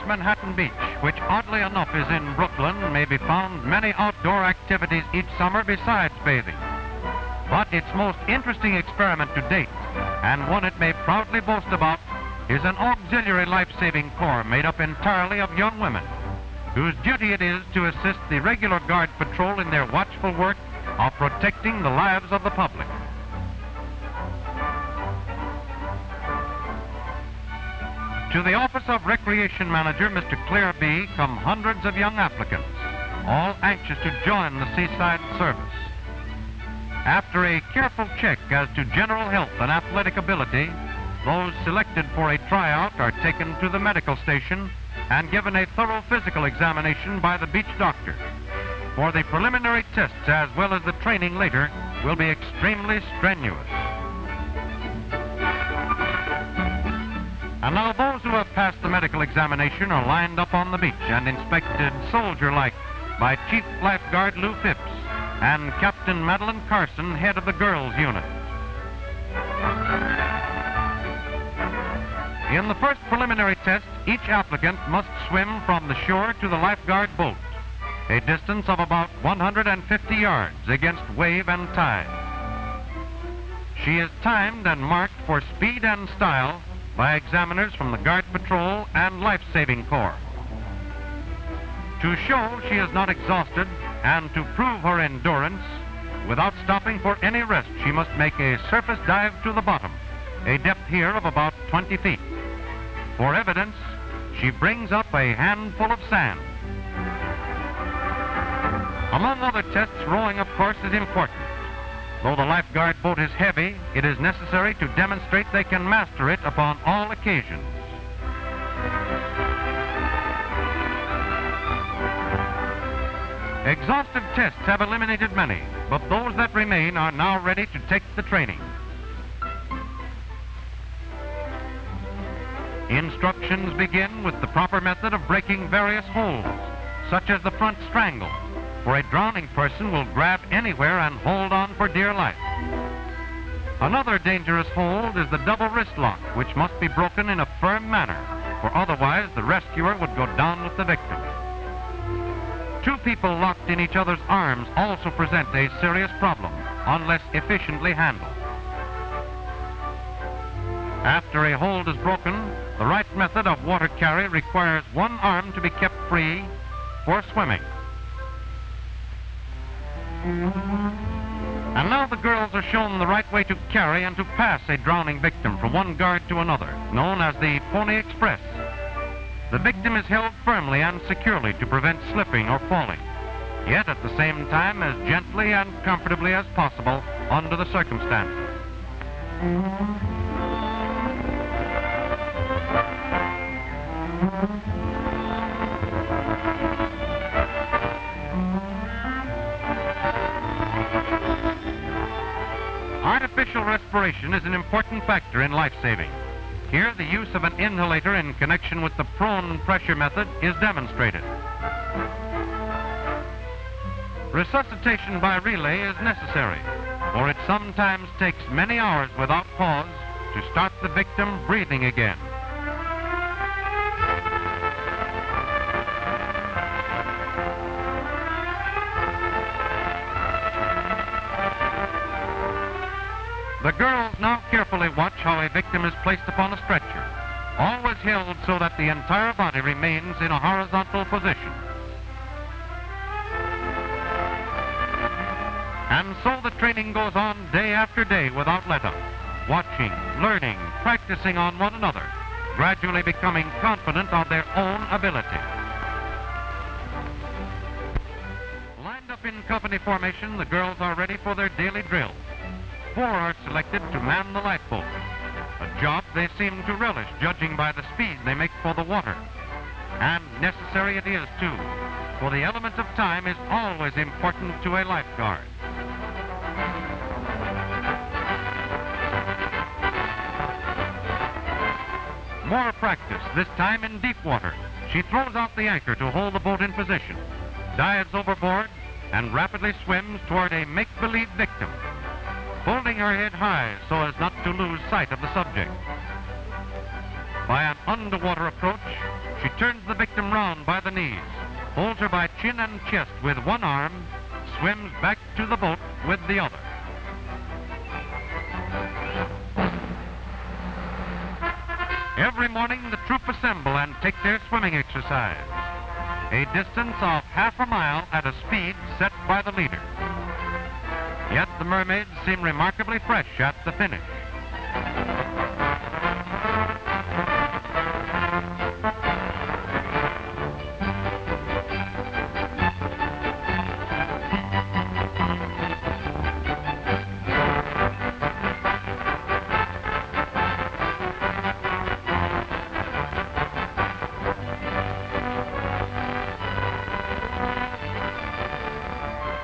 Manhattan Beach, which oddly enough is in Brooklyn, may be found many outdoor activities each summer besides bathing. But its most interesting experiment to date, and one it may proudly boast about, is an auxiliary life-saving corps made up entirely of young women, whose duty it is to assist the regular guard patrol in their watchful work of protecting the lives of the public. To the office of Recreation Manager, Mr. Clare B., come hundreds of young applicants, all anxious to join the seaside service. After a careful check as to general health and athletic ability, those selected for a tryout are taken to the medical station and given a thorough physical examination by the beach doctor. For the preliminary tests as well as the training later will be extremely strenuous. And now those who have passed the medical examination are lined up on the beach and inspected soldier-like by Chief Lifeguard Lou Phipps and Captain Madeline Carson, head of the girls' unit. In the first preliminary test, each applicant must swim from the shore to the lifeguard boat, a distance of about 150 yards against wave and tide. She is timed and marked for speed and style by examiners from the Guard Patrol and Life-Saving Corps. To show she is not exhausted and to prove her endurance, without stopping for any rest, she must make a surface dive to the bottom, a depth here of about 20 feet. For evidence, she brings up a handful of sand. Among other tests, rowing, of course, is important. Though the lifeguard boat is heavy, it is necessary to demonstrate they can master it upon all occasions. Exhaustive tests have eliminated many, but those that remain are now ready to take the training. Instructions begin with the proper method of breaking various holds, such as the front strangle, for a drowning person will grab anywhere and hold on for dear life. Another dangerous hold is the double wrist lock, which must be broken in a firm manner, for otherwise the rescuer would go down with the victim. Two people locked in each other's arms also present a serious problem, unless efficiently handled. After a hold is broken, the right method of water carry requires one arm to be kept free for swimming. And now the girls are shown the right way to carry and to pass a drowning victim from one guard to another, known as the Pony Express. The victim is held firmly and securely to prevent slipping or falling, yet at the same time as gently and comfortably as possible under the circumstances. Artificial respiration is an important factor in life-saving. Here, the use of an inhalator in connection with the prone pressure method is demonstrated. Resuscitation by relay is necessary, for it sometimes takes many hours without pause to start the victim breathing again. The girls now carefully watch how a victim is placed upon a stretcher, always held so that the entire body remains in a horizontal position. And so the training goes on day after day without let-up, watching, learning, practicing on one another, gradually becoming confident of their own ability. Lined up in company formation, the girls are ready for their daily drill. 4 are selected to man the lifeboat, a job they seem to relish, judging by the speed they make for the water. And necessary it is, too, for the element of time is always important to a lifeguard. More practice, this time in deep water. She throws out the anchor to hold the boat in position, dives overboard, and rapidly swims toward a make-believe victim, holding her head high so as not to lose sight of the subject. By an underwater approach, she turns the victim round by the knees, holds her by chin and chest with one arm, swims back to the boat with the other. Every morning, the troop assemble and take their swimming exercise, a distance of half a mile at a speed set by the leader. Yet the mermaids seem remarkably fresh at the finish.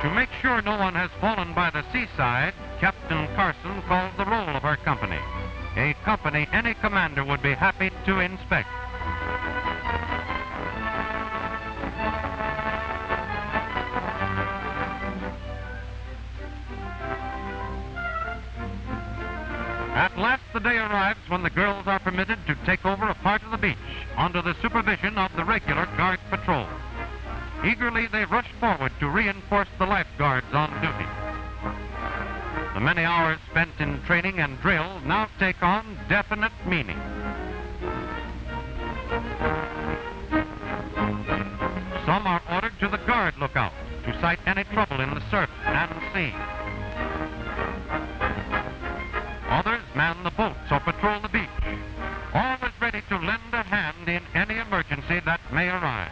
To make sure no one has fallen by the seaside, Captain Carson calls the roll of her company, a company any commander would be happy to inspect. At last the day arrives when the girls are permitted to take over a part of the beach under the supervision of the regular guard patrol. Eagerly, they rush forward to reinforce the lifeguards on duty. The many hours spent in training and drill now take on definite meaning. Some are ordered to the guard lookout to sight any trouble in the surf and sea. Others man the boats or patrol the beach, always ready to lend a hand in any emergency that may arise,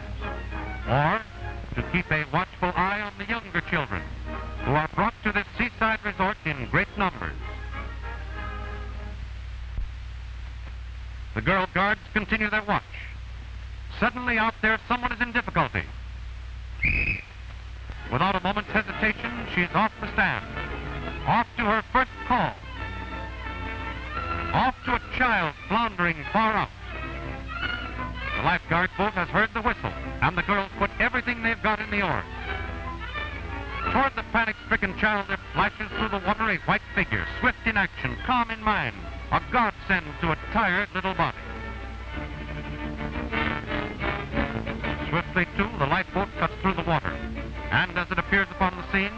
or to keep a watchful eye on the younger children who are brought to this seaside resort in great numbers. The girl guards continue their watch. Suddenly out there someone is in difficulty. Without a moment's hesitation, she's off the stand, off to her first call, off to a child floundering far out. The lifeguard boat has heard the whistle, and the girls put everything they've got in the oars. Toward the panic-stricken child there flashes through the water a white figure, swift in action, calm in mind, a godsend to a tired little body. Swiftly, too, the lifeboat cuts through the water, and as it appears upon the scene,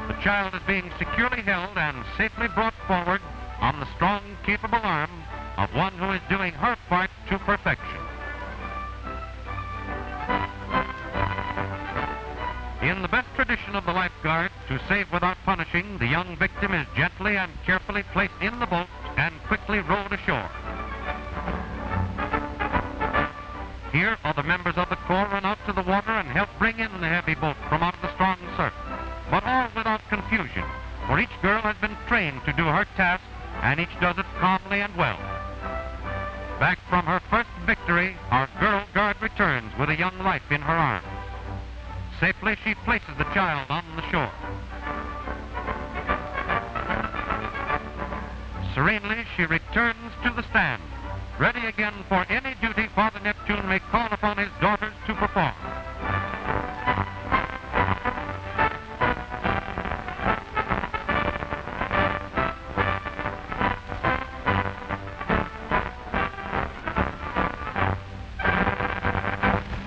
the child is being securely held and safely brought forward on the strong, capable arm of one who is doing her part to perfection. In the best tradition of the lifeguard, to save without punishing, the young victim is gently and carefully placed in the boat and quickly rowed ashore. Here, other members of the Corps run out to the water and help bring in the heavy boat from out of the strong surf, but all without confusion, for each girl has been trained to do her task, and each does it calmly and well. Back from her first victory, our girl guard returns with a young life in her arms. Safely, she places the child on the shore. Serenely, she returns to the stand, ready again for any duty Father Neptune may call upon his daughters to perform.